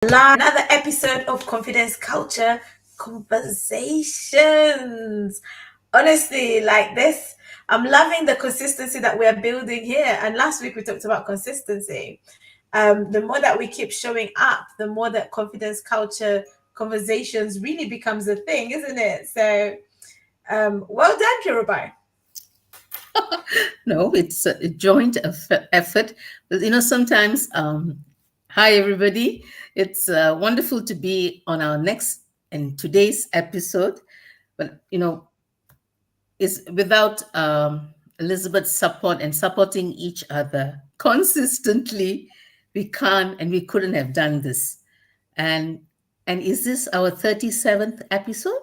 Another episode of Confidence Culture Conversations. Honestly, like this, I'm loving the consistency that we're building here. And last week we talked about consistency. The more that we keep showing up, the more that confidence culture conversations really becomes a thing, isn't it? So, well done, Kirubai. No, it's a joint effort. But, sometimes, hi, everybody. It's wonderful to be on our next and today's episode. But, it's without Elizabeth's support and supporting each other consistently, we can't and we couldn't have done this. And and is this our 37th episode?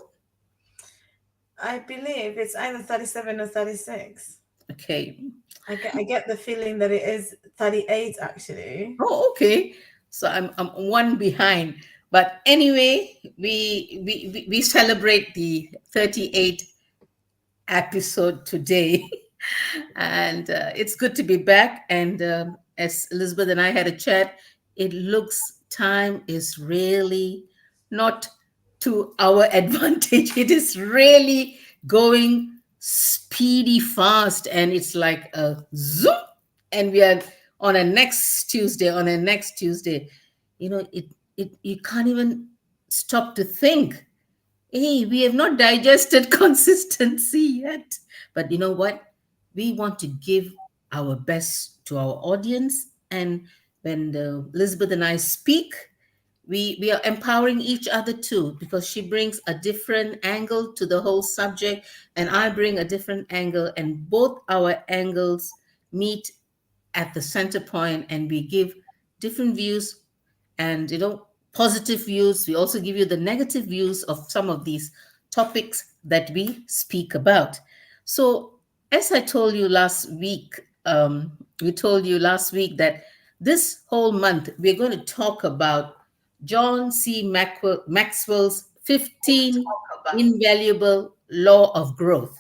I believe it's either 37 or 36. Okay. I get the feeling that it is 38 actually. Oh, okay. So I'm one behind. But anyway, we celebrate the 38th episode today. And it's good to be back. And as Elizabeth and I had a chat, it looks time is really not to our advantage. It is really going speedy fast. And it's like a zoom. And we are on a next Tuesday. It you can't even stop to think. Hey, we have not digested consistency yet. But you know what? We want to give our best to our audience. And when Elizabeth and I speak, we are empowering each other too, because she brings a different angle to the whole subject, and I bring a different angle, and both our angles meet at the center point, and we give different views and positive views. We also give you the negative views of some of these topics that we speak about. So as I told you last week, we told you last week that this whole month we're going to talk about John C. Maxwell's 15 invaluable law of growth.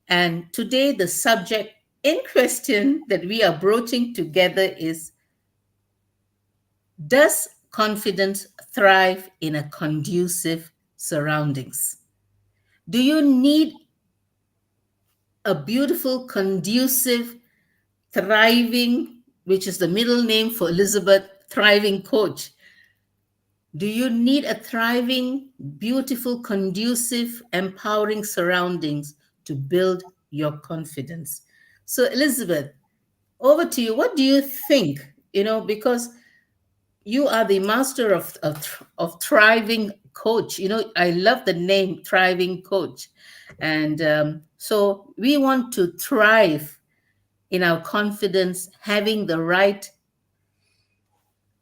And today the subject in question that we are broaching together is, does confidence thrive in a conducive surroundings? Do you need a beautiful, conducive, thriving, which is the middle name for Elizabeth, thriving coach? Do you need a thriving, beautiful, conducive, empowering surroundings to build your confidence? So, Elizabeth, over to you. What do you think? Because you are the master of thriving coach. I love the name thriving coach. And so we want to thrive in our confidence, having the right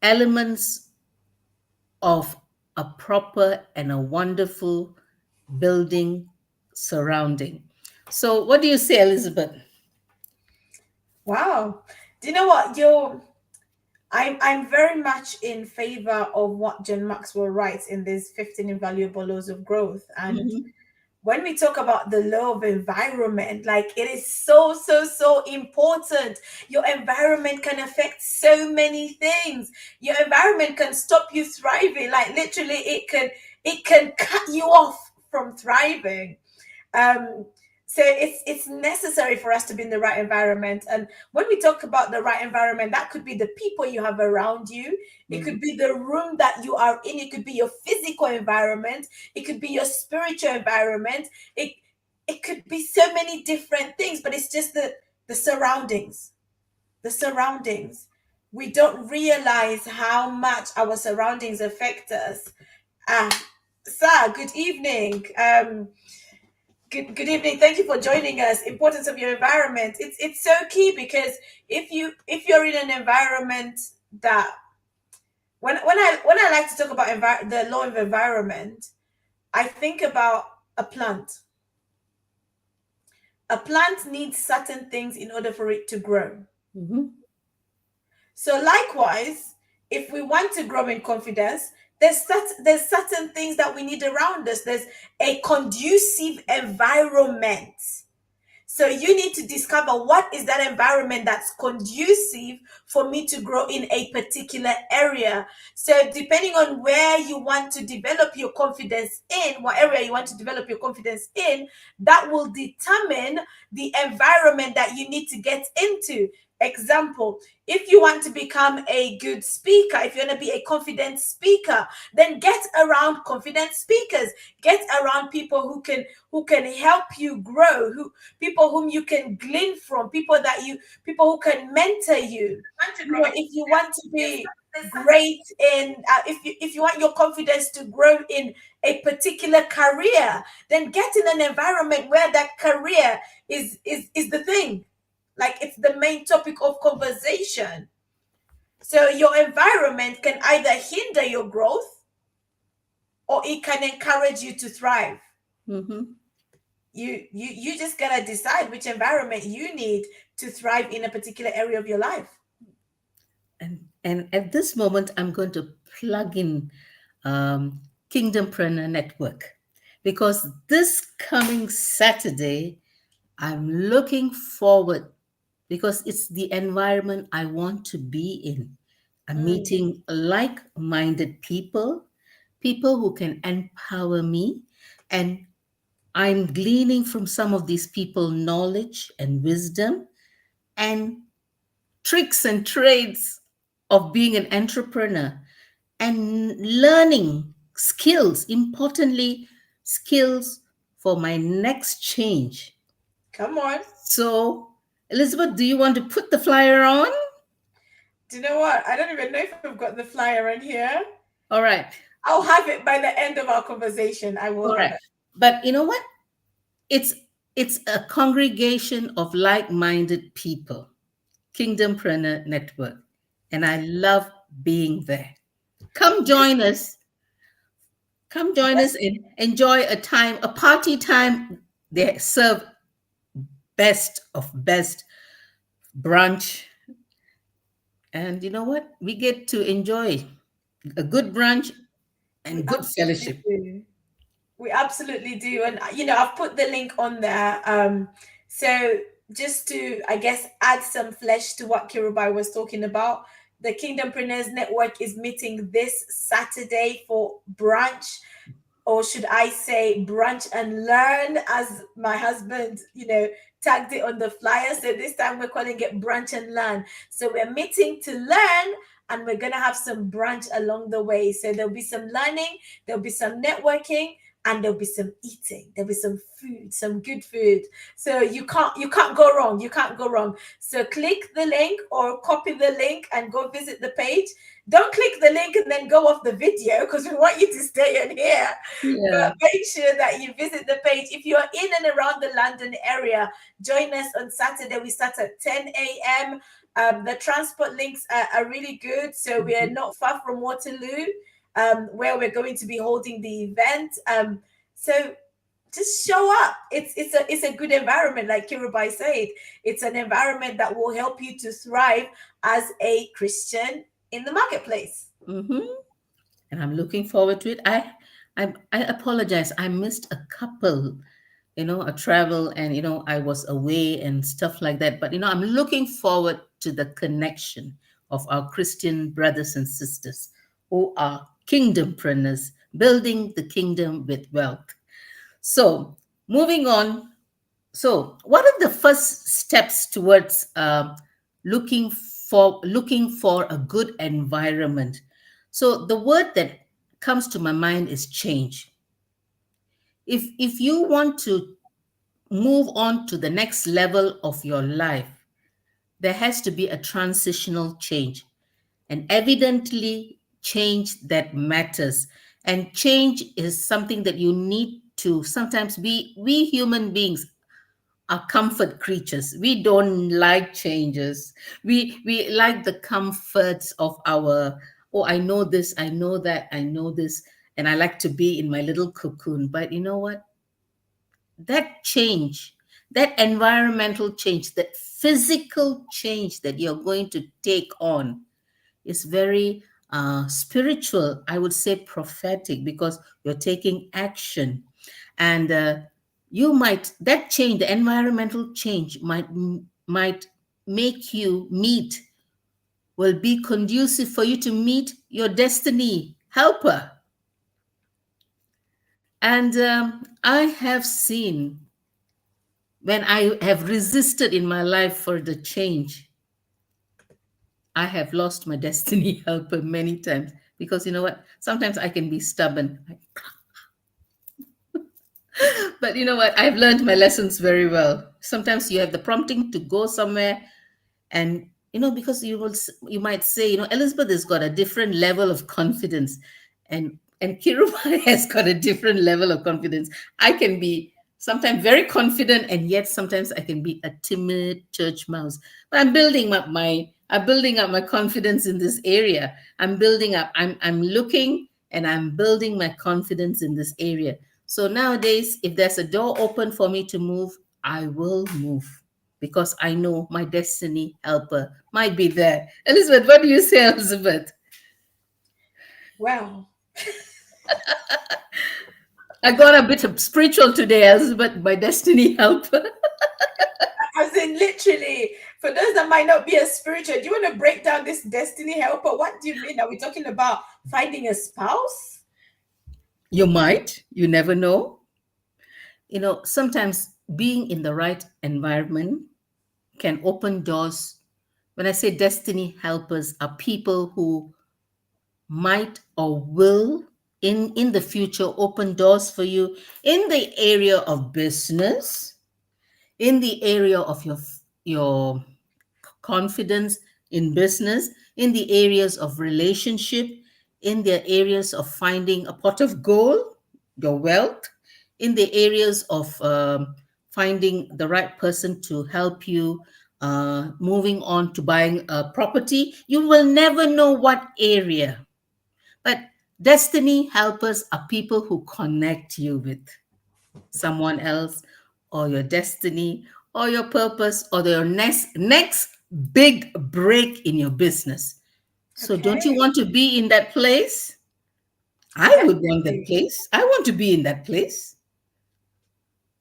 elements of a proper and a wonderful building surrounding. So what do you say, Elizabeth? Wow. Do you know what? I'm very much in favor of what John Maxwell writes in these 15 invaluable laws of growth. And Mhm. when we talk about the law of environment, like it is so, so, so important. Your environment can affect so many things. Your environment can stop you thriving. Like literally, it can cut you off from thriving. um so it's necessary for us to be in the right environment. And when we talk about the right environment, that could be the people you have around you, it could Mhm. be the room that you are in, it could be your physical environment, it could be your spiritual environment, it could be so many different things, but it's just the surroundings, the surroundings. We don't realize how much our surroundings affect us. ah Sir, good evening. Good evening. Thank you for joining us. Importance of your environment. It's so key, because if you're in an environment that, when I like to talk about the law of environment, I think about a plant. A plant needs certain things in order for it to grow. Mhm. So likewise, if we want to grow in confidence, there's certain things that we need around us. There's a conducive environment. So you need to discover what is that environment that's conducive for me to grow in a particular area. So depending on where you want to develop your confidence in, what area you want to develop your confidence in, that will determine the environment that you need to get into. Example, if you want to become a good speaker, if you want to be a confident speaker, then get around confident speakers. Get around people who can help you grow, who people whom you can glean from, people who can mentor you. You know, if you want to be great in if you want your confidence to grow in a particular career, then get in an environment where that career is the thing, like it's the main topic of conversation. So your environment can either hinder your growth or it can encourage you to thrive. Mhm. You just gotta decide which environment you need to thrive in a particular area of your life. And at this moment, I'm going to plug in Kingdompreneur Network, because this coming Saturday, I'm looking forward, because it's the environment I want to be in. I'm Mm, meeting like-minded people, people who can empower me, and I'm gleaning from some of these people knowledge and wisdom and tricks and trades of being an entrepreneur, and learning skills, importantly, skills for my next change. come on. So, Elizabeth, do you want to put the flyer on? Do you know what? I don't even know if I've got the flyer in here. All right. I'll have it by the end of our conversation. I will All have right. it. But you know what? It's it's a congregation of like-minded people, Kingdompreneur Network, and I love being there. Come This join us. Come join that's us and enjoy a time, a party time. They serve best of best brunch. And you know what? We get to enjoy a good brunch we and good absolutely fellowship. do. We absolutely do. And I've put the link on there. So just to, I guess, add some flesh to what Kirubai was talking about, the Kingdompreneurs Network is meeting this Saturday for brunch, or should I say brunch and learn, as my husband, tagged it on the flyer. So this time we're calling it brunch and learn. So we're meeting to learn, and we're gonna have some brunch along the way. So there'll be some learning, there'll be some networking, and there'll be some eating. There'll be some food, some good food. So you can't go wrong. You can't go wrong. So click the link or copy the link and go visit the page. Don't click the link and then go off the video, because we want you to stay in here. Yeah. But make sure that you visit the page. If you're in and around the London area, join us on Saturday. We start at 10 a.m. The transport links are really good. So we are Mhm. not far from Waterloo, where we're going to be holding the event. So just show up. It's a good environment, like Kirubai said. It's an environment that will help you to thrive as a Christian in the marketplace. Mhm. And I'm looking forward to it. I apologize. I missed a couple, a travel, and I was away and stuff like that. But I'm looking forward to the connection of our Christian brothers and sisters who are kingdompreneurs, building the kingdom with wealth. So, moving on. So, what are the first steps towards looking for a good environment? So, the word that comes to my mind is change. If you want to move on to the next level of your life, there has to be a transitional change, and evidently change that matters. And change is something that you need to sometimes be. We human beings are comfort creatures. We don't like changes. We like the comforts of our, oh, I know this, I know that, I know this, and I like to be in my little cocoon. But you know what? That change, that environmental change, that physical change that you're going to take on is very spiritual, I would say prophetic, because you're taking action. And that change, the environmental change might make you meet, will be conducive for you to meet your destiny helper. And I have seen when I have resisted in my life for the change, I have lost my destiny helper many times, because you know what? Sometimes I can be stubborn. But you know what? I've learned my lessons very well. Sometimes you have the prompting to go somewhere, and because you might say, Elizabeth has got a different level of confidence, and Kiruba has got a different level of confidence. I can be sometimes very confident, and yet sometimes I can be a timid church mouse. But I'm building up my confidence in this area. I'm looking, and I'm building my confidence in this area. So nowadays, if there's a door open for me to move, I will move, because I know my destiny helper might be there. Elizabeth, what do you say, Elizabeth? Well, I got a bit of spiritual today, Elizabeth, my destiny helper. as in literally, for those that might not be as spiritual, do you want to break down this destiny helper? What do you mean? Are we talking about finding a spouse? You might, you never know. Sometimes being in the right environment can open doors. When I say destiny helpers, are people who might or will in the future open doors for you in the area of business, in the area of your confidence in business, in the areas of relationship, in the areas of finding a pot of gold, your wealth, in the areas of finding the right person to help you, moving on to buying a property. You will never know what area, but destiny helpers are people who connect you with someone else, or your destiny, or your purpose, or your next big break in your business. So don't you Okay, want to be in that place? I would want that definitely. place. I want to be in that place.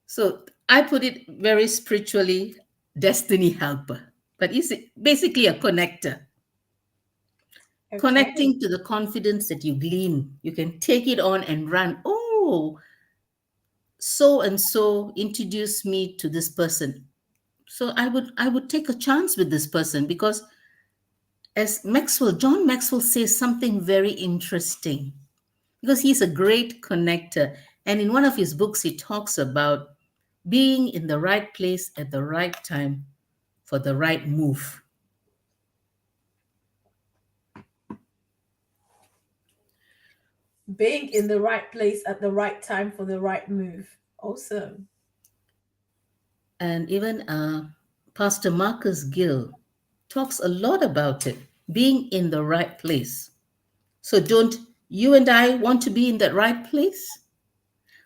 So I put it very spiritually, destiny helper. But it's basically a connector, Okay. connecting to the confidence that you glean. You can take it on and run. Oh, so and so introduced me to this person, so I would take a chance with this person, because as John Maxwell says something very interesting, because he's a great connector, and in one of his books he talks about being in the right place at the right time for the right move. Being in the right place at the right time for the right move. Awesome. And even Pastor Marcus Gill talks a lot about it, being in the right place. So don't you and I want to be in that right place?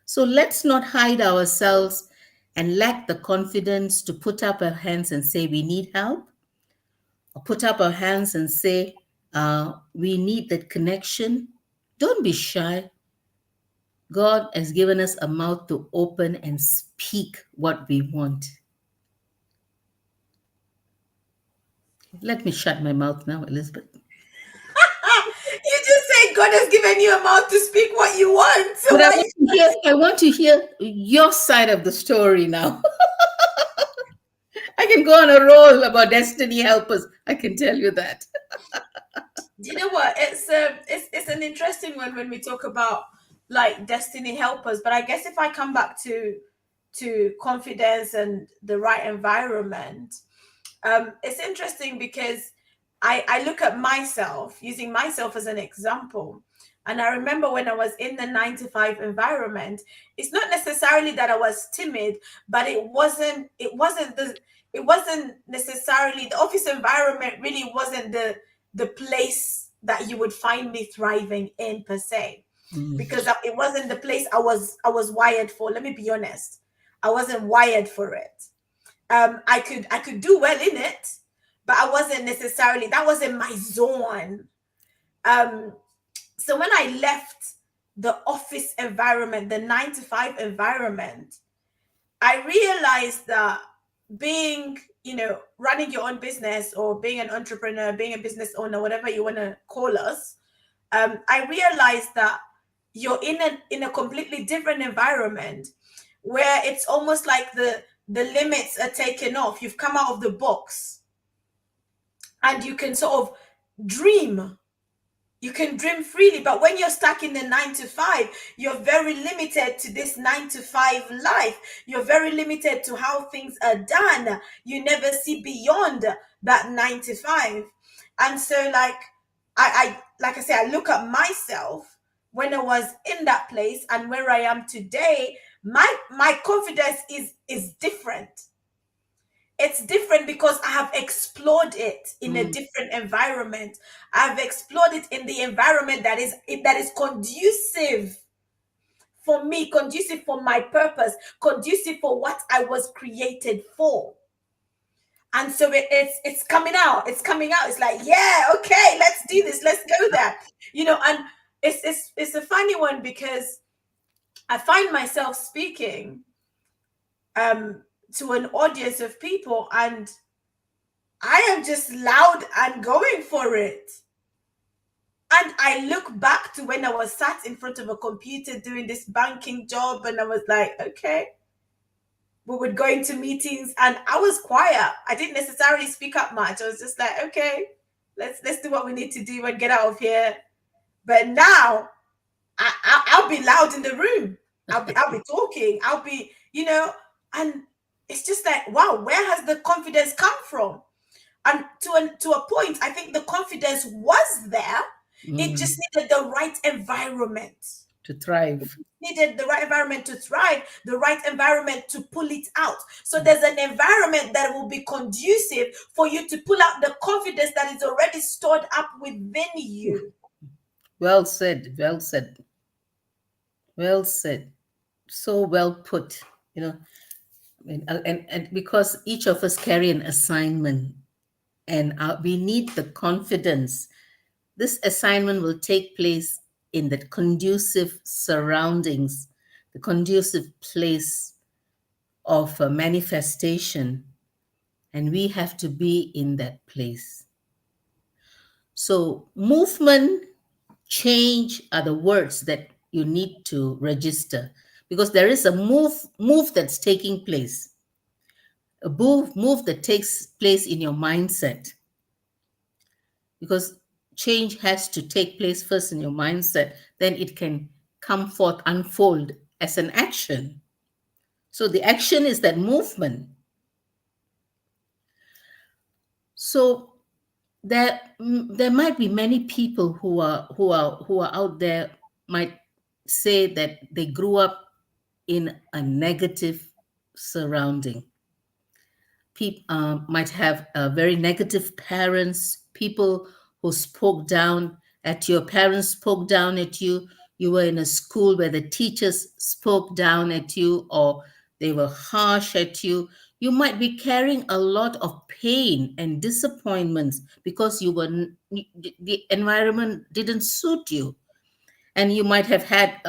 So let's not hide ourselves and lack the confidence to put up our hands and say we need help, or put up our hands and say we need that connection. Don't be shy. God has given us a mouth to open and speak what we want. Let me shut my mouth now, Elizabeth. You just say God has given you a mouth to speak what you want. So But I why want to hear, I want to hear your side of the story now. I can go on a roll about destiny helpers. I can tell you that. do you know what? It's an interesting one when we talk about like destiny helpers. But I guess if I come back to confidence and the right environment, it's interesting because I look at myself, using myself as an example. And I remember when I was in the 9 to 5 environment, it's not necessarily that I was timid, but it wasn't necessarily the office environment really wasn't the place that you would find me thriving in per se, Mm. because it wasn't the place I was wired for. Let me be honest. I wasn't wired for it. I could do well in it, but I wasn't necessarily, that wasn't my zone. Um, so when I left the office environment, the 9 to 5 environment, I realized that being, running your own business or being an entrepreneur, being a business owner, whatever you want to call us, I realized that you're in a completely different environment where it's almost like the limits are taken off. You've come out of the box and you can sort of dream. You can dream freely, but when you're stuck in the 9 to 5, you're very limited to this 9 to 5 life. You're very limited to how things are done. You never see beyond that 9 to 5. And so, like I say, I look at myself when I was in that place and where I am today. My confidence is different. It's different because I have explored it in a different environment. I've explored it in the environment that is conducive for me, conducive for my purpose, conducive for what I was created for. And so it's coming out. It's coming out. It's like, yeah, okay, let's do this. Let's go there. And it's a funny one because I find myself speaking to an audience of people, and I am just loud and going for it. And I look back to when I was sat in front of a computer doing this banking job, and I was like, okay, we would go into meetings, and I was quiet. I didn't necessarily speak up much. I was just like, okay, let's do what we need to do and get out of here. But now, I'll be loud in the room. I'll be talking. I'll be, and it's just like, wow, where has the confidence come from? And to a point, I think the confidence was there. It just needed the right environment. to thrive. Needed the right environment to thrive, the right environment to pull it out. So there's an environment that will be conducive for you to pull out the confidence that is already stored up within you. Well said. Well said. Well said. So well put. And because each of us carry an assignment, and we need the confidence. This assignment will take place in the conducive surroundings, the conducive place of manifestation, and we have to be in that place. So, movement, change are the words that you need to register, because there is a move that's taking place, a move that takes place in your mindset, because change has to take place first in your mindset, then it can come forth, unfold as an action. So the action is that movement. So there might be many people who are out there might say that they grew up in a negative surrounding. People might have very negative parents, people who spoke down at you. Parents spoke down at you. You were in a school where the teachers spoke down at you, or they were harsh at you. You might be carrying a lot of pain and disappointments because the environment didn't suit you. And you might have had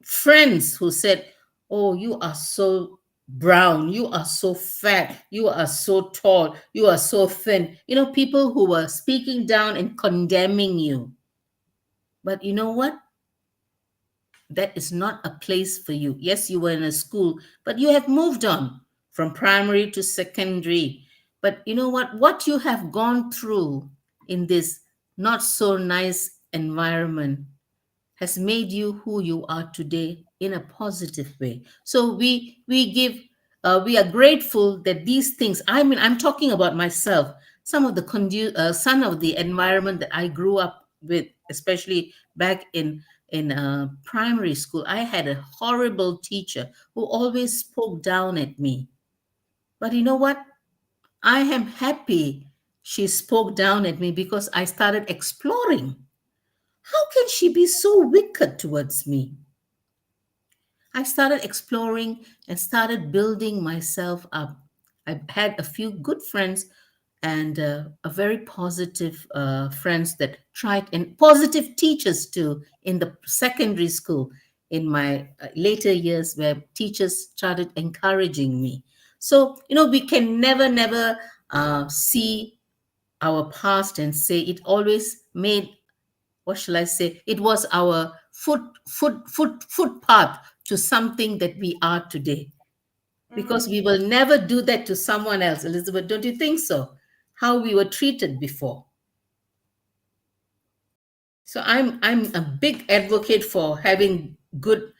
friends who said, oh, you are so brown, you are so fat, you are so tall, you are so thin. People who were speaking down and condemning you. But you know what? That is not a place for you. Yes, you were in a school, but you have moved on from primary to secondary. But you know what? What you have gone through in this not so nice environment has made you who you are today in a positive way. So we are grateful that these things. I mean, I'm talking about myself. Some of the environment that I grew up with, especially back in primary school, I had a horrible teacher who always spoke down at me. But you know what? I am happy she spoke down at me, because I started exploring. How can she be so wicked towards me? I started exploring and started building myself up. I had a few good friends and a very positive friends that tried, and positive teachers too in the secondary school. in my later years where teachers started encouraging me. So, we can never see our past and say it always made, what shall I say, it was our footpath to something that we are today. Because we will never do that to someone else. Elizabeth, don't you think so? How we were treated before. So I'm a big advocate for having good,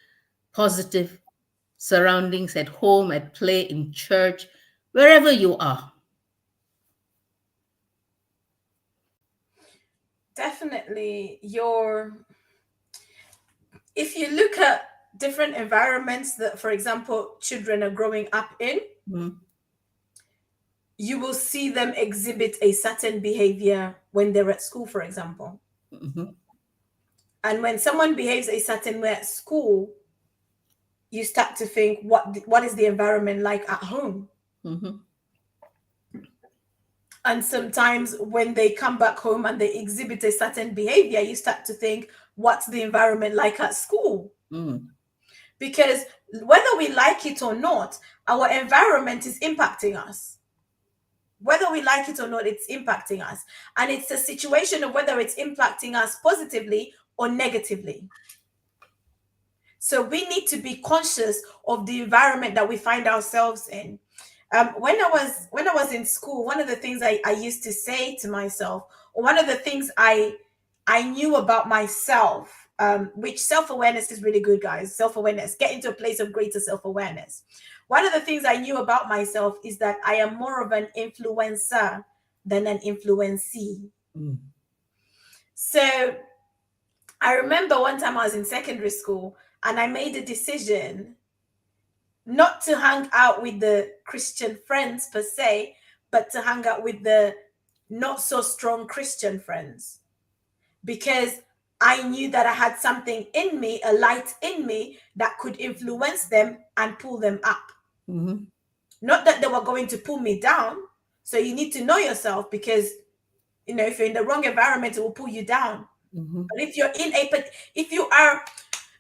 positive surroundings at home, at play, in church, wherever you are. Definitely, if you look at different environments that, for example, children are growing up in, Mm, you will see them exhibit a certain behavior when they're at school, for example. mhm, And when someone behaves a certain way at school, you start to think, what is the environment like at home? mhm, And sometimes when they come back home and they exhibit a certain behavior, you start to think, what's the environment like at school? mm, Because whether we like it or not, our environment is impacting us. Whether we like it or not, it's impacting us. And it's a situation of whether it's impacting us positively or negatively. So we need to be conscious of the environment that we find ourselves in. When I was in school, one of the things I used to say to myself, or one of the things I knew about myself, which self-awareness is really good, guys. Self-awareness, get into a place of greater self-awareness. One of the things I knew about myself is that I am more of an influencer than an influencee. mm, So I remember one time I was in secondary school and I made a decision not to hang out with the Christian friends per se, but to hang out with the not so strong Christian friends, because I knew that I had something in me, a light in me that could influence them and pull them up. mhm, Not that they were going to pull me down. So you need to know yourself, because if you're in the wrong environment, it will pull you down. mhm, But if you are,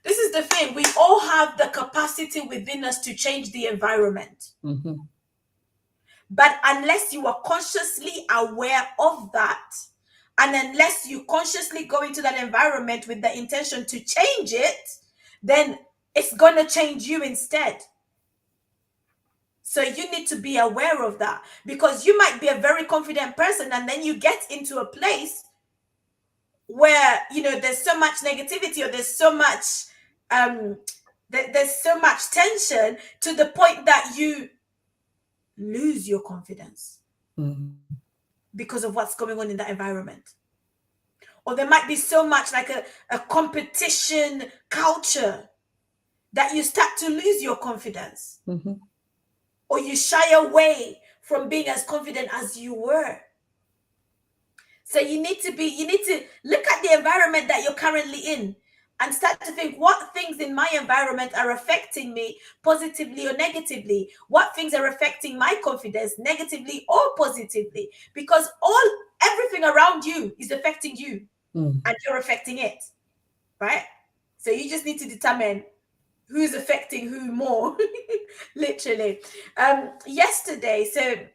this is the thing, we all have the capacity within us to change the environment. mhm, But unless you are consciously aware of that, and unless you consciously go into that environment with the intention to change it, then it's going to change you instead. So you need to be aware of that, because you might be a very confident person and then you get into a place where there's so much negativity, or there's so much there's so much tension, to the point that you lose your confidence mhm, because of what's going on in that environment. Or there might be so much like a competition culture that you start to lose your confidence, mhm. or you shy away from being as confident as you were. So you need to look at the environment that you're currently in and start to think, what things in my environment are affecting me positively or negatively? What things are affecting my confidence negatively or positively? Because everything around you is affecting you, Mm. and you're affecting it, right? So you just need to determine who's affecting who more, literally. Yesterday, so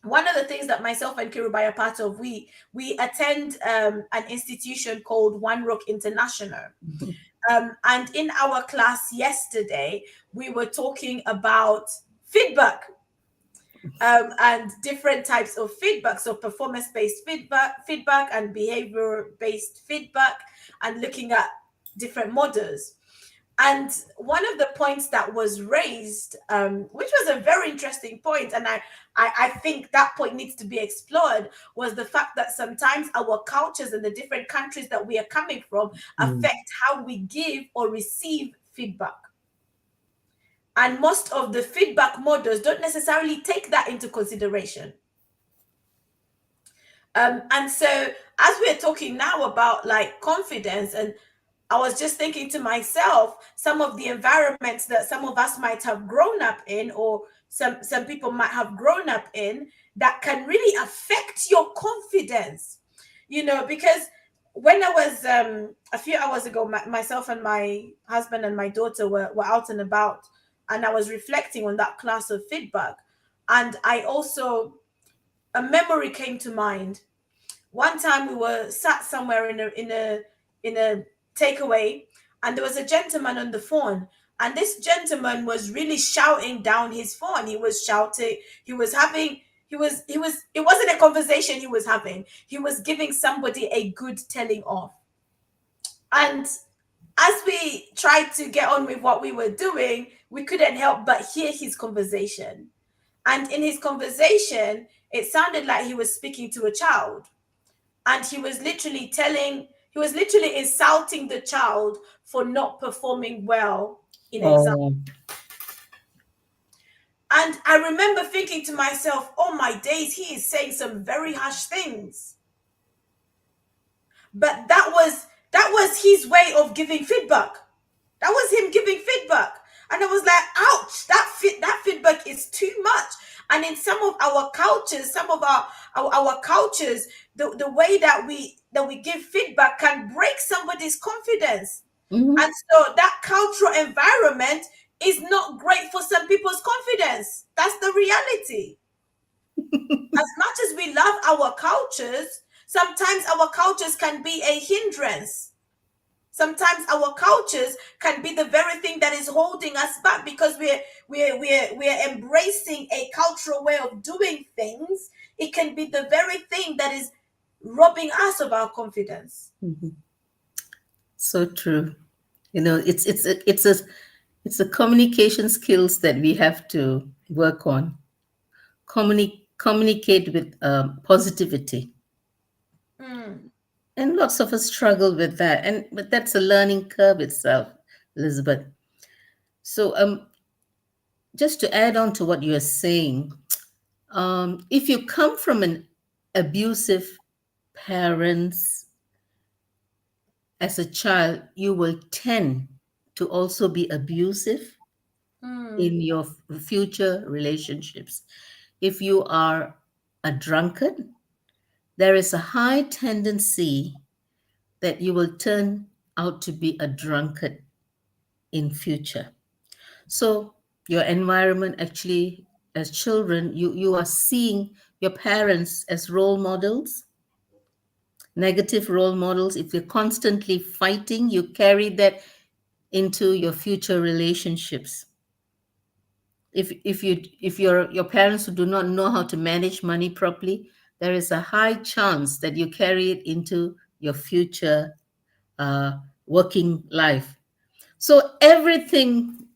one of the things that myself and Kirubai are part of, we attend an institution called One Rock International. Mhm. And in our class yesterday, we were talking about feedback, and different types of feedback. So performance-based feedback and behavior-based feedback, and looking at different models. And one of the points that was raised, which was a very interesting point, and I think that point needs to be explored, was the fact that sometimes our cultures and the different countries that we are coming from Mm. affect how we give or receive feedback. And most of the feedback models don't necessarily take that into consideration. And so as we're talking now about like confidence, and I was just thinking to myself, some of the environments that some of us might have grown up in, or some people might have grown up in, that can really affect your confidence. Because when I was a few hours ago, myself and my husband and my daughter were out and about, and I was reflecting on that class of feedback, and I also a memory came to mind. One time we were sat somewhere in a takeaway, and there was a gentleman on the phone, and this gentleman was really shouting down his phone. He was shouting. He was having. He was. It wasn't a conversation he was having. He was giving somebody a good telling off. And as we tried to get on with what we were doing, we couldn't help but hear his conversation. And in his conversation, it sounded like he was speaking to a child. And he was literally insulting the child for not performing well in exam. Oh. And I remember thinking to myself, oh my days, he is saying some very harsh things. But that was his way of giving feedback. That was him giving feedback. And I was like, ouch, that feedback is too much. And in some of our cultures, our cultures, the way that we give feedback can break somebody's confidence. Mhm. And so that cultural environment is not great for some people's confidence. That's the reality. As much as we love our cultures, sometimes our cultures can be a hindrance. Sometimes our cultures can be the very thing that is holding us back because we're embracing a cultural way of doing things. It can be the very thing that is robbing us of our confidence. Mhm. So true. It's a communication skills that we have to work on. Communicate with positivity, Mm. and lots of us struggle with that, and but that's a learning curve itself, Elizabeth. So just to add on to what you're saying, if you come from an abusive parents as a child, you will tend to also be abusive Mm. in your future relationships. If you are a drunkard, there is a high tendency that you will turn out to be a drunkard in future. So your environment actually, as children, you are seeing your parents as role models, negative role models. If you're constantly fighting, you carry that into your future relationships. If your parents who do not know how to manage money properly, there is a high chance that you carry it into your future uh, working life. So everything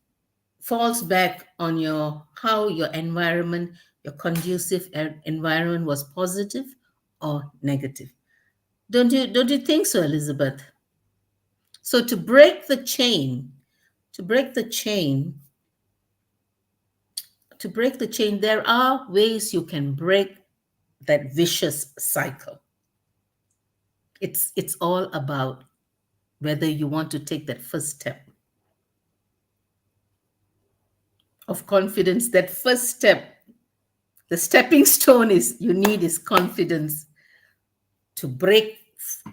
falls back on your how your environment, your conducive environment was positive or negative. Don't you think so, Elizabeth? So to break the chain, there are ways you can break that vicious cycle. It's all about whether you want to take that first step of confidence. That first step, the stepping stone is you need is confidence to break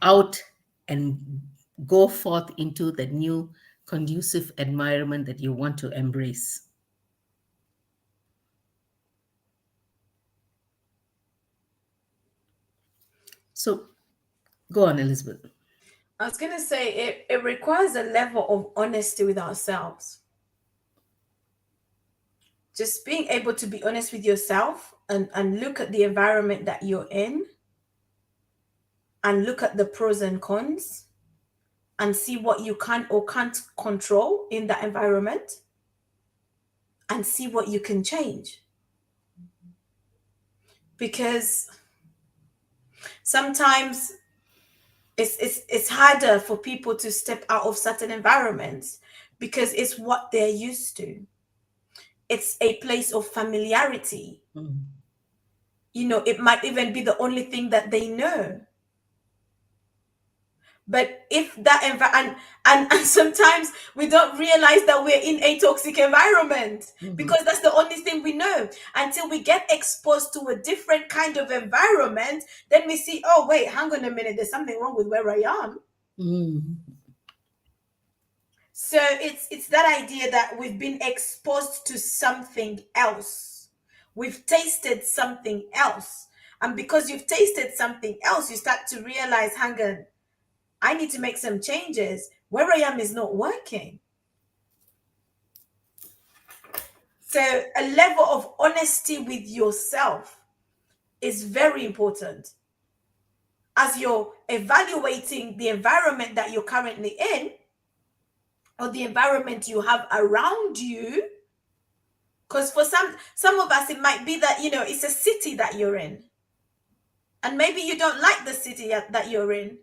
out and go forth into the new conducive environment that you want to embrace. So go on, Elizabeth. I was gonna say it requires a level of honesty with ourselves. Just being able to be honest with yourself and look at the environment that you're in and look at the pros and cons and see what you can or can't control in that environment and see what you can change. Because sometimes it's harder for people to step out of certain environments because it's what they're used to. It's a place of familiarity. Mm. It might even be the only thing that they know. But if that and sometimes we don't realize that we're in a toxic environment, because that's the only thing we know. Until we get exposed to a different kind of environment, then we see, oh wait, hang on a minute, there's something wrong with where I am. So it's that idea that we've been exposed to something else. We've tasted something else. And because you've tasted something else, you start to realize, hang on, I need to make some changes. Where I am is not working. So a level of honesty with yourself is very important. As you're evaluating the environment that you're currently in, or the environment you have around you, because for some of us, it might be that, it's a city that you're in, and maybe you don't like the city that you're in,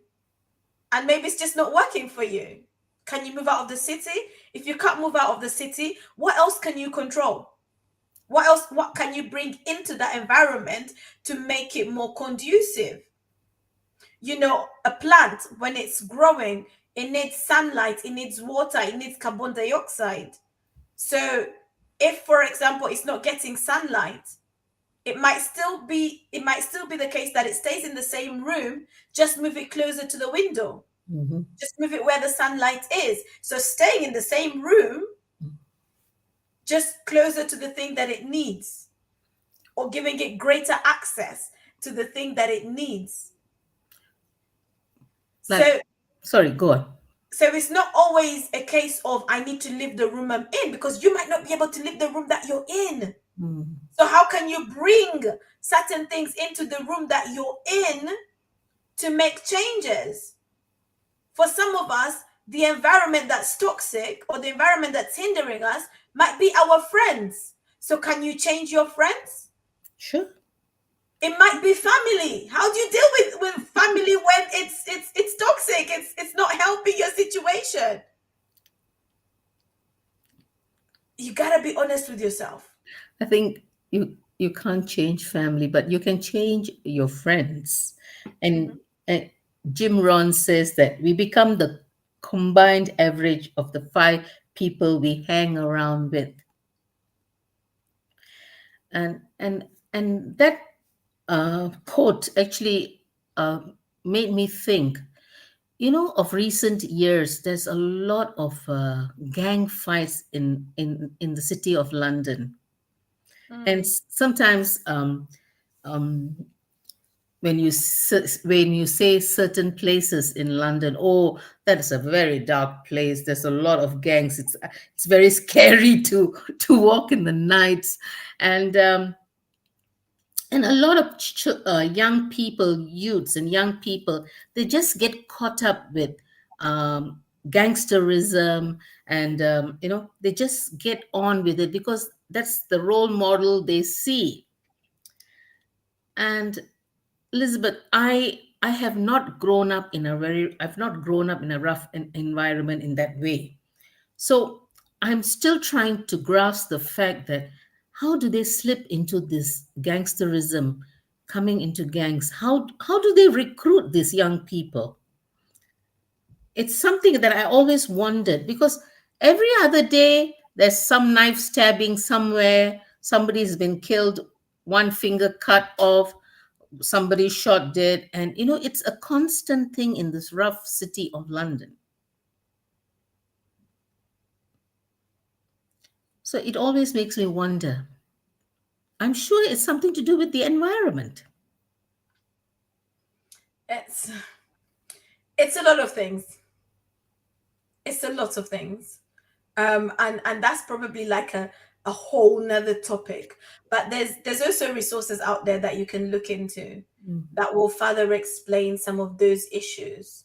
and maybe it's just not working for you. Can you move out of the city? If you can't move out of the city, what else can you control? What can you bring into that environment to make it more conducive? A plant, when it's growing, it needs sunlight, it needs water, it needs carbon dioxide. So if, for example, it's not getting sunlight, it might still be the case that it stays in the same room, just move it closer to the window. Just move it where the sunlight is. So staying in the same room, just closer to the thing that it needs, or giving it greater access to the thing that it needs. Sorry, go on. So it's not always a case of I need to leave the room I'm in, because you might not be able to leave the room that you're in. So how can you bring certain things into the room that you're in to make changes? For some of us, the environment that's toxic, or the environment that's hindering us, might be our friends. So can you change your friends? Sure. It might be family. How do you deal with family when it's toxic? It's not helping your situation. You gotta be honest with yourself. I think you can't change family, but you can change your friends. And Jim Rohn says that we become the combined average of the 5 people we hang around with. And that quote actually made me think, of recent years, there's a lot of gang fights in the city of London. And sometimes when you say certain places in London, oh, that is a very dark place, there's a lot of gangs, it's very scary to walk in the nights, and a lot of young people, youths and young people, they just get caught up with gangsterism, and they just get on with it because that's the role model they see. And Elizabeth, I have not grown up in a rough environment in that way. So I'm still trying to grasp the fact that how do they slip into this gangsterism, coming into gangs? How do they recruit these young people? It's something that I always wondered, because every other day there's some knife stabbing somewhere, somebody's been killed, one finger cut off, somebody shot dead, and it's a constant thing in this rough city of London. So it always makes me wonder. I'm sure it's something to do with the environment. It's a lot of things. It's a lot of things. And that's probably like a whole nother topic. But there's also resources out there that you can look into that will further explain some of those issues.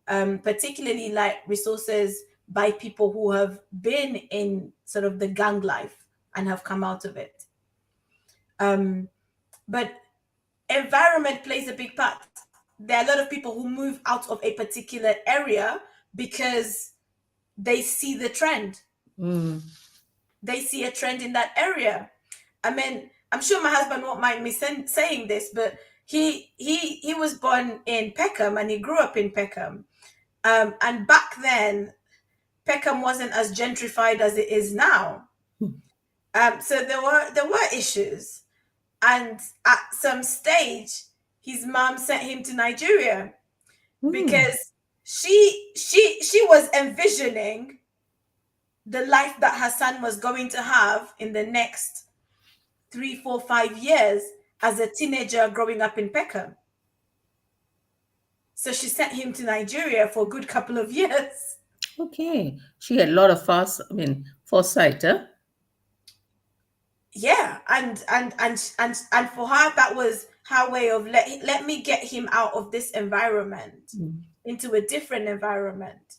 Particularly like resources by people who have been in sort of the gang life and have come out of it. But environment plays a big part. There are a lot of people who move out of a particular area because they see the trend. They see a trend in that area. I mean, I'm sure my husband won't mind me saying this, but he was born in Peckham and he grew up in Peckham. And back then, Peckham wasn't as gentrified as it is now. So there were issues, and at some stage, his mom sent him to Nigeria because she was envisioning the life that her son was going to have in the next 3, 4, 5 years as a teenager growing up in Peckham. So she sent him to Nigeria for a good couple of years. Okay. She had a lot of foresight, huh? Yeah, and for her, that was her way of let me get him out of this environment into a different environment.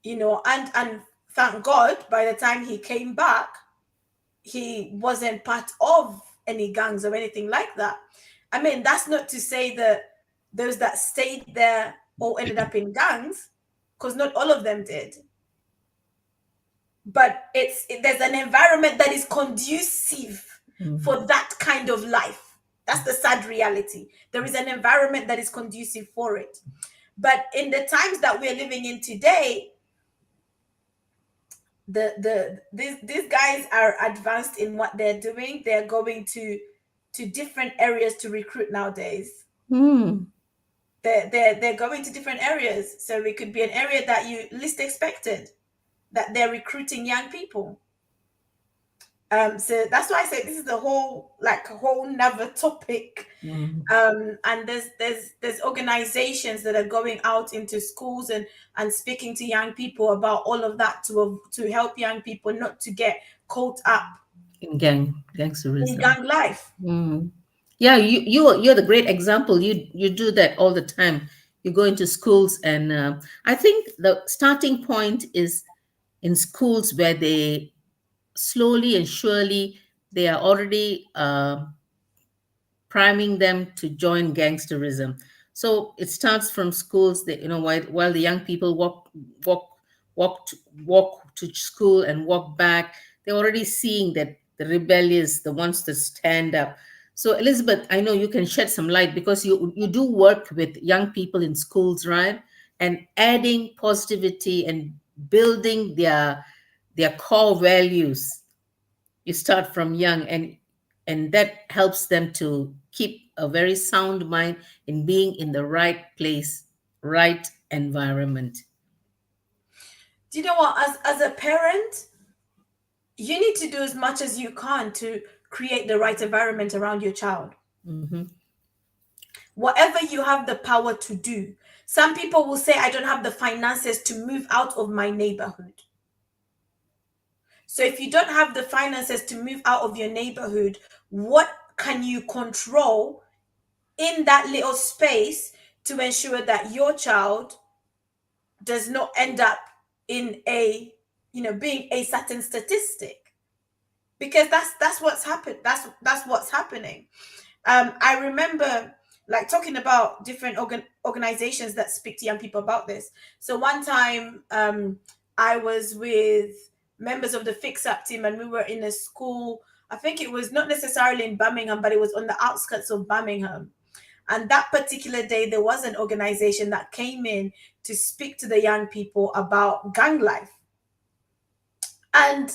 And thank God, by the time he came back, he wasn't part of any gangs or anything like that. I mean, that's not to say that those that stayed there all ended up in gangs, because not all of them did. But there's an environment that is conducive for that kind of life. That's the sad reality. There is an environment that is conducive for it. But in the times that we're living in today, these guys are advanced in what they're doing. They're going to different areas to recruit nowadays. They're going to different areas, so it could be an area that you least expected, that they're recruiting young people. So that's why I say this is a whole nother topic. And there's organizations that are going out into schools and speaking to young people about all of that to help young people not to get caught up In gangsterism. in gang life. Yeah, you're the great example. You do that all the time. You go into schools, and I think the starting point is in schools where they slowly and surely they are already priming them to join gangsterism. So it starts from schools. That while the young people walk walk to, walk to school and walk back, they're already seeing that the rebellious, the ones that stand up. So Elizabeth, I know you can shed some light because you do work with young people in schools, right? And adding positivity and building their core values. You start from young, and that helps them to keep a very sound mind in being in the right place, right environment. Do you know what? As a parent, you need to do as much as you can to create the right environment around your child. Whatever you have the power to do. Some people will say, I don't have the finances to move out of my neighborhood. So if you don't have the finances to move out of your neighborhood, what can you control in that little space to ensure that your child does not end up in being a certain statistic? Because that's what's happened. That's what's happening. I remember talking about different organizations that speak to young people about this. So one time, I was with members of the Fix Up team, and we were in a school. I think it was not necessarily in Birmingham, but it was on the outskirts of Birmingham. And that particular day, there was an organization that came in to speak to the young people about gang life. And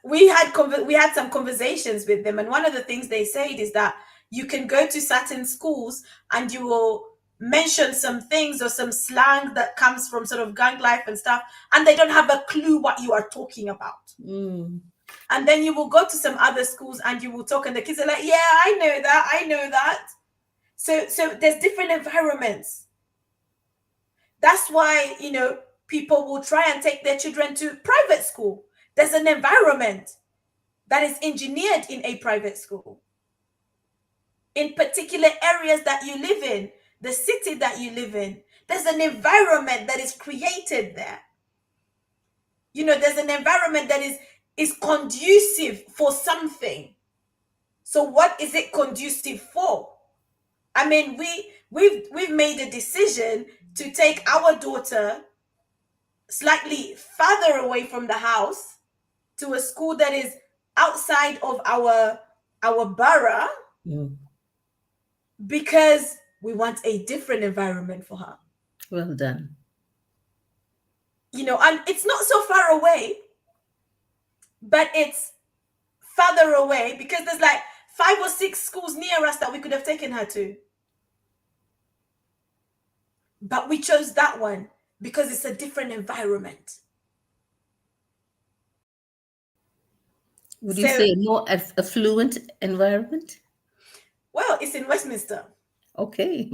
we had some conversations with them, and one of the things they said is that you can go to certain schools and you will mention some things or some slang that comes from sort of gang life and stuff, and they don't have a clue what you are talking about. And then you will go to some other schools and you will talk, and the kids are like, yeah, I know that. So there's different environments. That's why people will try and take their children to private school. There's an environment that is engineered in a private school. In particular areas that you live in, the city that you live in, there's an environment that is created there. There's an environment that is conducive for something. So what is it conducive for? I mean, we've made a decision to take our daughter slightly further away from the house to a school that is outside of our borough, because we want a different environment for her. Well done. And it's not so far away, but it's further away because there's like 5 or 6 schools near us that we could have taken her to. But we chose that one because it's a different environment. Would you So, say a more affluent environment? well, it's in Westminster. Okay.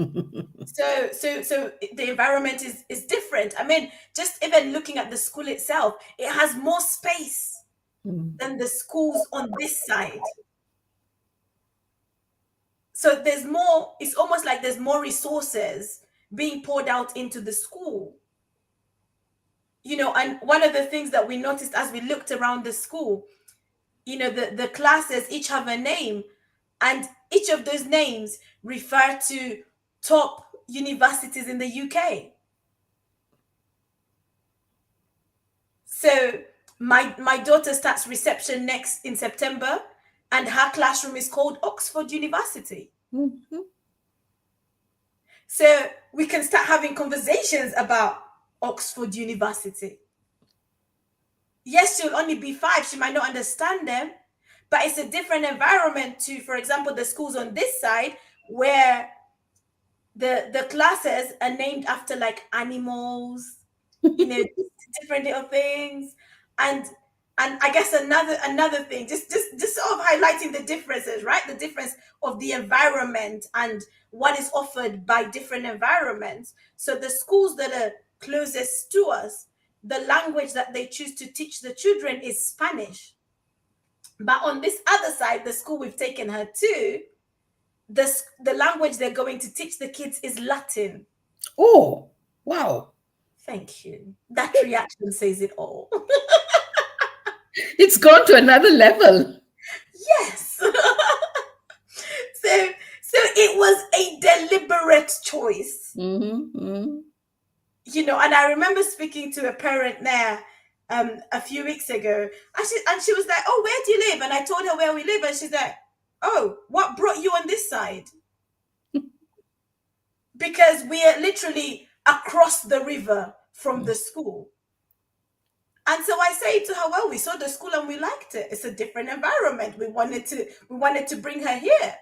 So the environment is different. I mean, just even looking at the school itself, it has more space Mm. than the schools on this side. So there's more, it's almost like there's more resources being poured out into the school. And one of the things that we noticed as we looked around the school, the classes each have a name, and each of those names refer to top universities in the UK. So my daughter starts reception next in September, and her classroom is called Oxford University. Mhm. So we can start having conversations about Oxford University. Yes, she'll only be 5. She might not understand them, but it's a different environment to, for example, the schools on this side where the classes are named after like animals, different little things. And I guess another thing, just sort of highlighting the differences, right? The difference of the environment and what is offered by different environments. So the schools that are closest to us, the language that they choose to teach the children is Spanish. But on this other side, the school we've taken her to, the language they're going to teach the kids is Latin. Oh, wow. Thank you. That reaction says it all. It's gone to another level. Yes. So it was a deliberate choice. Mm-hmm. And I remember speaking to a parent there a few weeks ago, and she was like, "Oh, where do you live?" And I told her where we live, and she's like, "Oh, what brought you on this side?" Because we are literally across the river from the school. And so I say to her, "Well, we saw the school and we liked it. It's a different environment. We wanted to bring her here."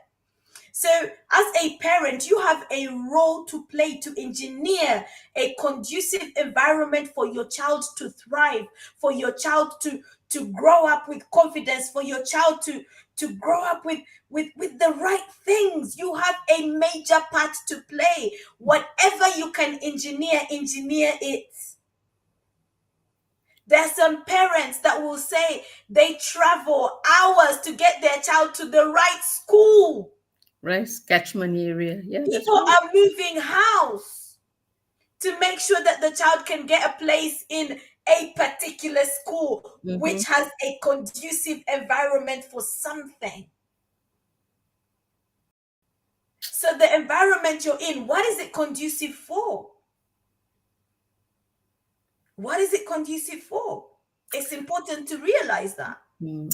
So, as a parent, you have a role to play to engineer a conducive environment for your child to thrive, for your child to grow up with confidence, for your child to grow up with the right things. You have a major part to play. Whatever you can engineer it. There are some parents that will say they travel hours to get their child to the right school. Right, catchment area. Yeah, that's People right. are moving house to make sure that the child can get a place in a particular school, which has a conducive environment for something. So the environment you're in, what is it conducive for? What is it conducive for? It's important to realize that.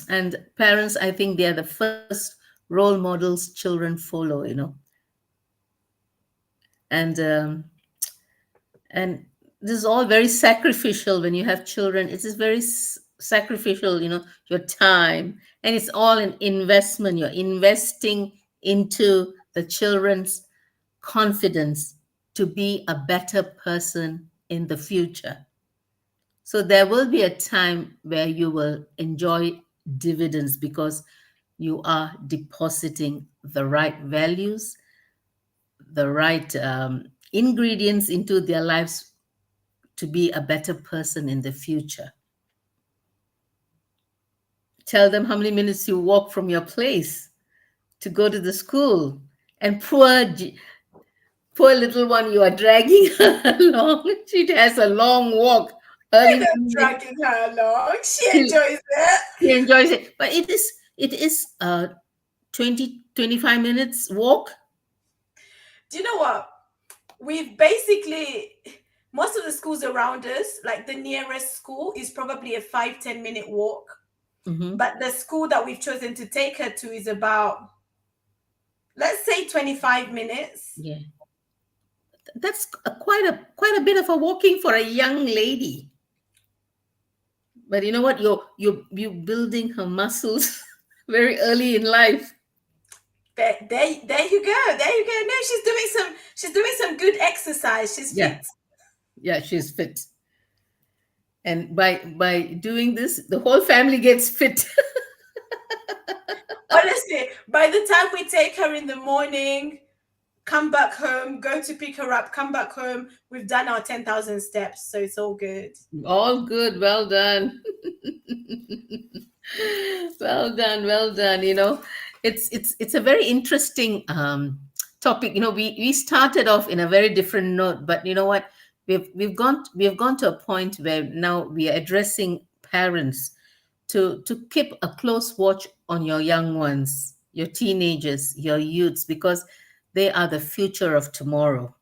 And parents, I think they are the first role models children follow. And this is all very sacrificial when you have children. It is very sacrificial, your time, and it's all an investment. You're investing into the children's confidence to be a better person in the future. So there will be a time where you will enjoy dividends because you are depositing the right values, the right ingredients into their lives to be a better person in the future. Tell them how many minutes you walk from your place to go to the school. And poor little one, you are dragging her along. She has a long walk early I'm morning. dragging her along. She enjoys it. She enjoys it. But it is 20-25 minutes walk. Do you know what? We've basically, most of the schools around us, like the nearest school is probably a 5-10 minute walk. But the school that we've chosen to take her to is about, let's say, 25 minutes. Yeah. that's quite a bit of a walking for a young lady. But you know what? You're building her muscles very early in life. There you go. There you go. No, she's doing some good exercise. She's Yeah, fit. yeah, she's fit. And by doing this, the whole family gets fit. Honestly, by the time we take her in the morning, come back home, go to pick her up, come back home, we've done our 10,000 steps. So it's all good. All good. Well done. Well done. Well done. It's a very interesting topic. We started off in a very different note, but you know what? We have gone to a point where now we are addressing parents to keep a close watch on your young ones, your teenagers, your youths, because they are the future of tomorrow.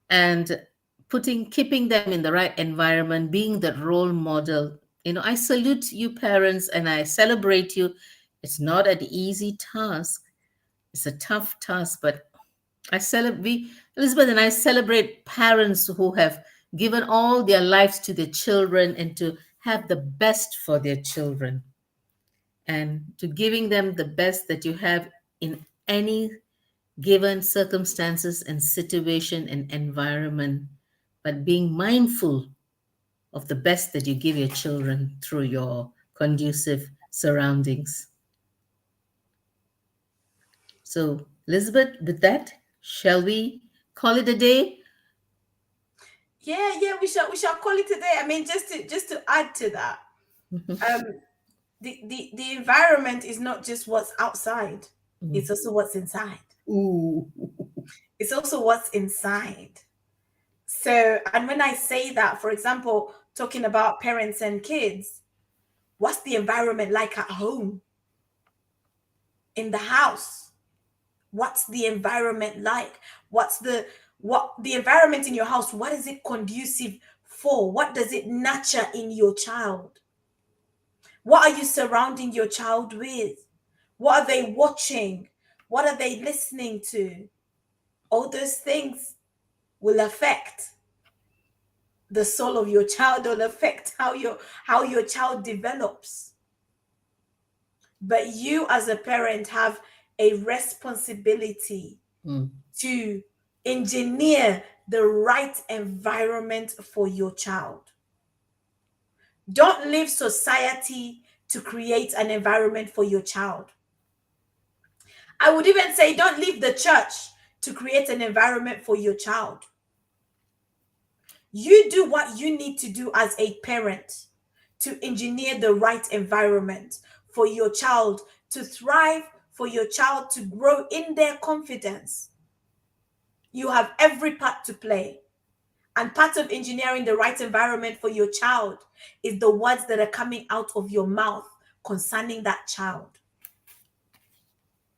And keeping them in the right environment, being the role model. I salute you parents and I celebrate you. It's not an easy task. It's a tough task, but I celebrate Elizabeth and I celebrate parents who have given all their lives to their children and to have the best for their children and to giving them the best that you have in any given circumstances and situation and environment, but being mindful of the best that you give your children through your conducive surroundings. So, Elizabeth, with that, shall we call it a day? Yeah, we shall call it today. I mean, just to add to that, Mhm. um, the environment is not just what's outside; it's Mhm. also what's inside. Ooh. It's also what's inside. So, and when I say that, for example, talking about parents and kids, what's the environment like at home, in the house? What's the environment like? What the environment in your house? What is it conducive for? What does it nurture in your child? What are you surrounding your child with? What are they watching? What are they listening to? All those things will affect the soul of your child, will affect how your child develops. But you as a parent have a responsibility Mm. to engineer the right environment for your child. Don't leave society to create an environment for your child. I would even say don't leave the church to create an environment for your child. You do what you need to do as a parent to engineer the right environment for your child to thrive, for your child to grow in their confidence. You have every part to play. And part of engineering the right environment for your child is the words that are coming out of your mouth concerning that child.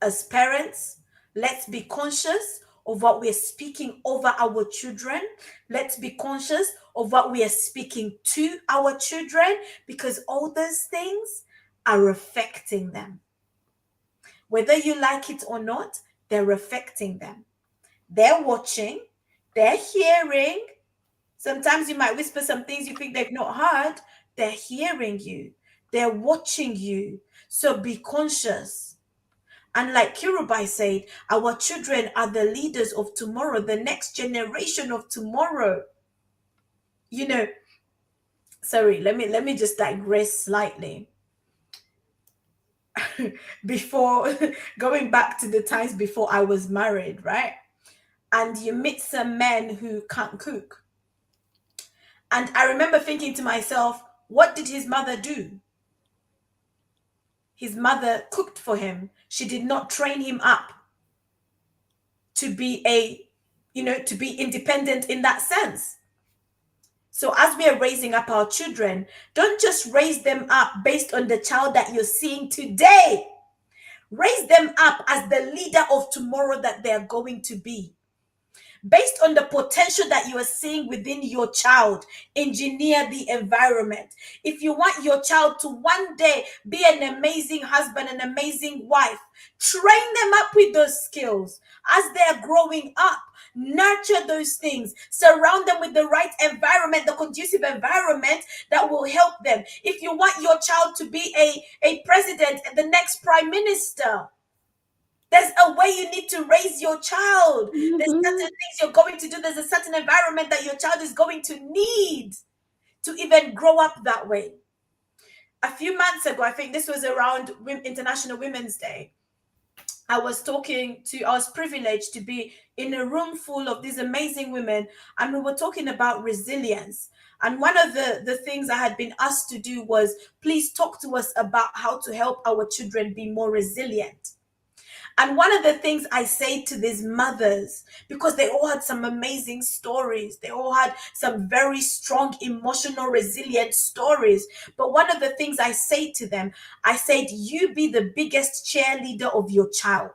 As parents, let's be conscious of what we're speaking over our children. Let's be conscious of what we are speaking to our children because all those things are affecting them. Whether you like it or not, they're affecting them. They're watching, they're hearing. Sometimes you might whisper some things you think they've not heard. They're hearing you, they're watching you. So be conscious. And like Kirubai said, our children are the leaders of tomorrow, the next generation of tomorrow. You know, sorry, let me just digress slightly. Before going back to the times before I was married, right? And you meet some men who can't cook. And I remember thinking to myself, what did his mother do? His mother cooked for him. She did not train him up to be to be independent in that sense. So as we are raising up our children, don't just raise them up based on the child that you're seeing today. Raise them up as the leader of tomorrow that they're going to be. Based on the potential that you are seeing within your child, engineer the environment. If you want your child to one day be an amazing husband, an amazing wife, train them up with those skills as they're growing up. Nurture those things. Surround them with the right environment, the conducive environment that will help them. If you want your child to be a president, the next prime minister, there's a way you need to raise your child. There's certain things you're going to do. There's a certain environment that your child is going to need to even grow up that way. A few months ago, I think this was around International Women's Day, I was privileged to be in a room full of these amazing women, and we were talking about resilience. And one of the things I had been asked to do was, please talk to us about how to help our children be more resilient. And one of the things I say to these mothers, because they all had some amazing stories, they all had some very strong, emotional, resilient stories. But one of the things I say to them, I said, you be the biggest cheerleader of your child.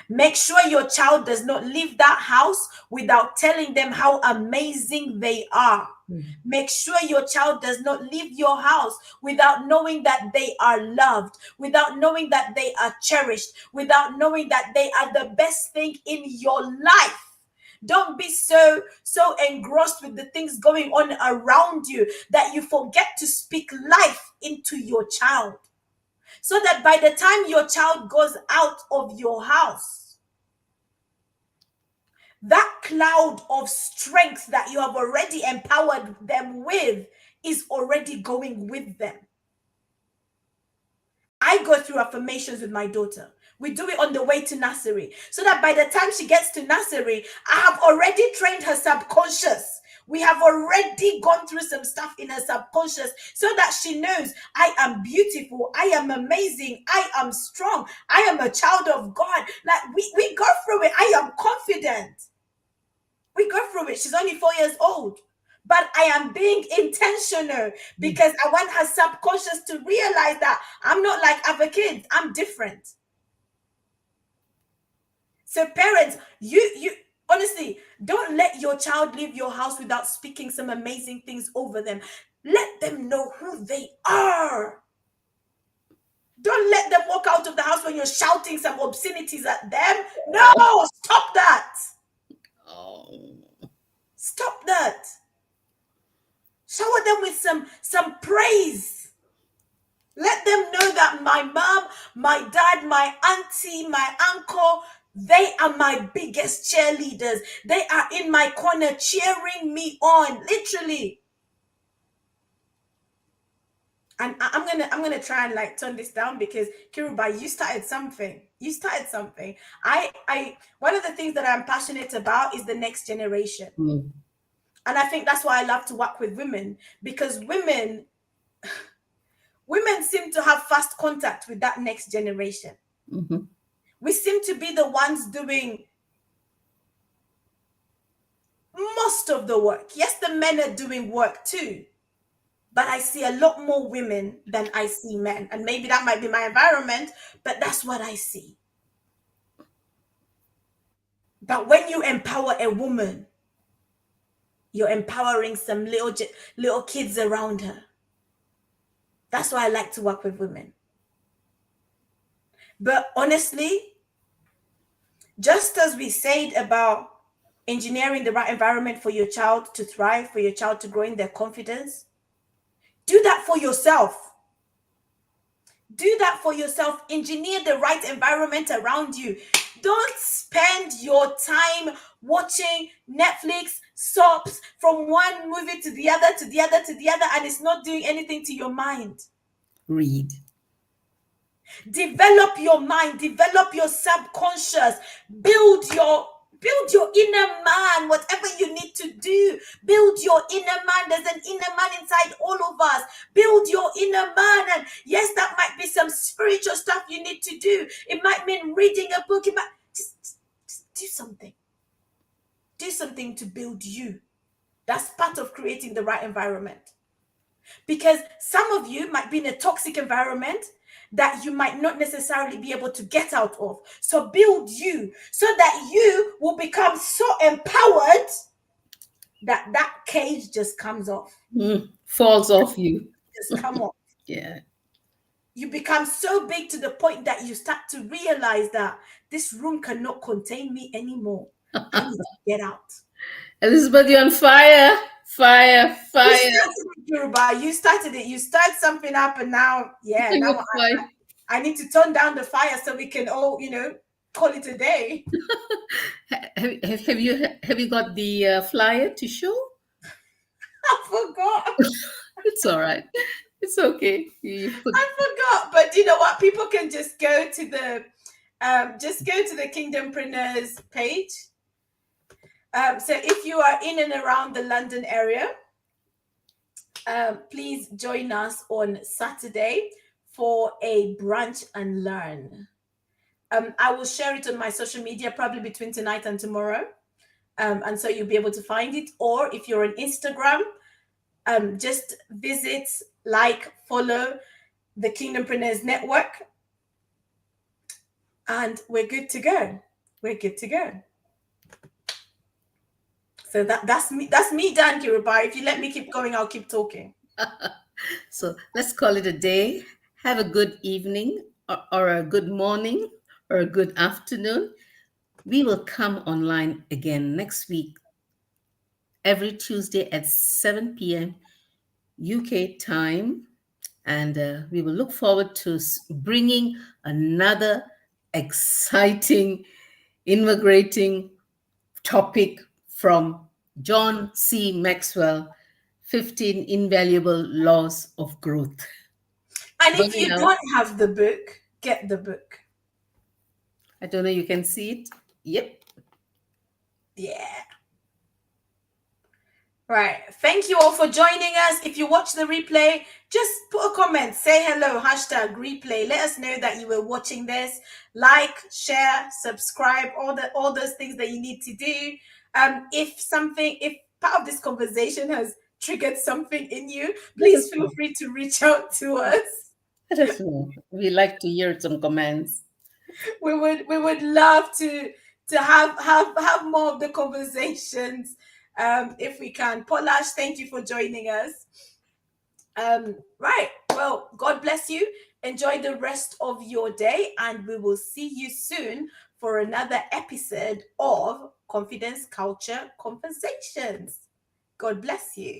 Make sure your child does not leave that house without telling them how amazing they are. Make sure your child does not leave your house without knowing that they are loved, without knowing that they are cherished, without knowing that they are the best thing in your life. Don't be so engrossed with the things going on around you that you forget to speak life into your child. So that by the time your child goes out of your house, that cloud of strength that you have already empowered them with is already going with them. I go through affirmations with my daughter. We do it on the way to nursery, so that by the time she gets to nursery, I have already trained her subconscious. We have already gone through some stuff in her subconscious so that she knows I am beautiful, I am amazing, I am strong, I am a child of God. Like we go through it. I am confident. We go through it. She's only 4 years old. But I am being intentional because I want her subconscious to realize that I'm not like other kids. I'm different. So parents, you honestly, don't let your child leave your house without speaking some amazing things over them. Let them know who they are. Don't let them walk out of the house when you're shouting some obscenities at them. No, stop that. Stop that. Shower them with some praise. Let them know that my mom, my dad, my auntie, my uncle, they are my biggest cheerleaders. They are in my corner cheering me on, literally. And I'm gonna try and like tone this down because Kiruba, you started something. I one of the things that I'm passionate about is the next generation. And I think that's why I love to work with women, because women seem to have fast contact with that next generation. We seem to be the ones doing most of the work. Yes, the men are doing work too, but I see a lot more women than I see men. And maybe that might be my environment, but that's what I see. But when you empower a woman, you're empowering some little kids around her. That's why I like to work with women. But honestly, just as we said about engineering the right environment for your child to thrive, for your child to grow in their confidence, do that for yourself. Do that for yourself. Engineer the right environment around you. Don't spend your time watching Netflix soaps from one movie to the other, and it's not doing anything to your mind. Read. Develop your mind, develop your subconscious, build your inner man. Whatever you need to do, build your inner man. There's an inner man inside all of us. Build your inner man. And yes, that might be some spiritual stuff you need to do. It might mean reading a book. It might just do something. Do something to build you. That's part of creating the right environment. Because some of you might be in a toxic environment that you might not necessarily be able to get out of. So build you so that you will become so empowered that cage just comes off. Falls off you. Just come off. Yeah. You become so big to the point that you start to realize that this room cannot contain me anymore. I need to get out. Elizabeth, you're on fire. Fire, You fire. started it, Yoruba. You started it. You start something up, and now, yeah, You're now fire. I need to turn down the fire so we can all, call it a day. Have you got the flyer to show? I forgot. It's all right. It's okay. You put I forgot. But you know what? People can just go to the Kingdompreneurs page. So if you are in and around the London area, please join us on Saturday for a brunch and learn. I will share it on my social media probably between tonight and tomorrow. And so you'll be able to find it. Or if you're on Instagram, just visit, like, follow the Kingdompreneurs Network, and we're good to go. We're good to go. So that's me. That's me done, Kiruba. If you let me keep going, I'll keep talking. So let's call it a day. Have a good evening or a good morning or a good afternoon. We will come online again next week, every Tuesday at 7 p.m. UK time. And we will look forward to bringing another exciting, invigorating topic from John C. Maxwell, 15 Invaluable Laws of Growth. And Bye if you now. don't have the book, get the book. I don't know, you can see it. Yep. Yeah. Right. Thank you all for joining us. If you watch the replay, just put a comment, say hello, #replay. Let us know that you were watching this. Like, share, subscribe, all those things that you need to do. If part of this conversation has triggered something in you, please feel free to reach out to us. Let us know. We like to hear some comments. We would love to have more of the conversations, if we can. Polash, thank you for joining us. Right. Well, God bless you. Enjoy the rest of your day, and we will see you soon for another episode of Confidence Culture Conversations. God bless you.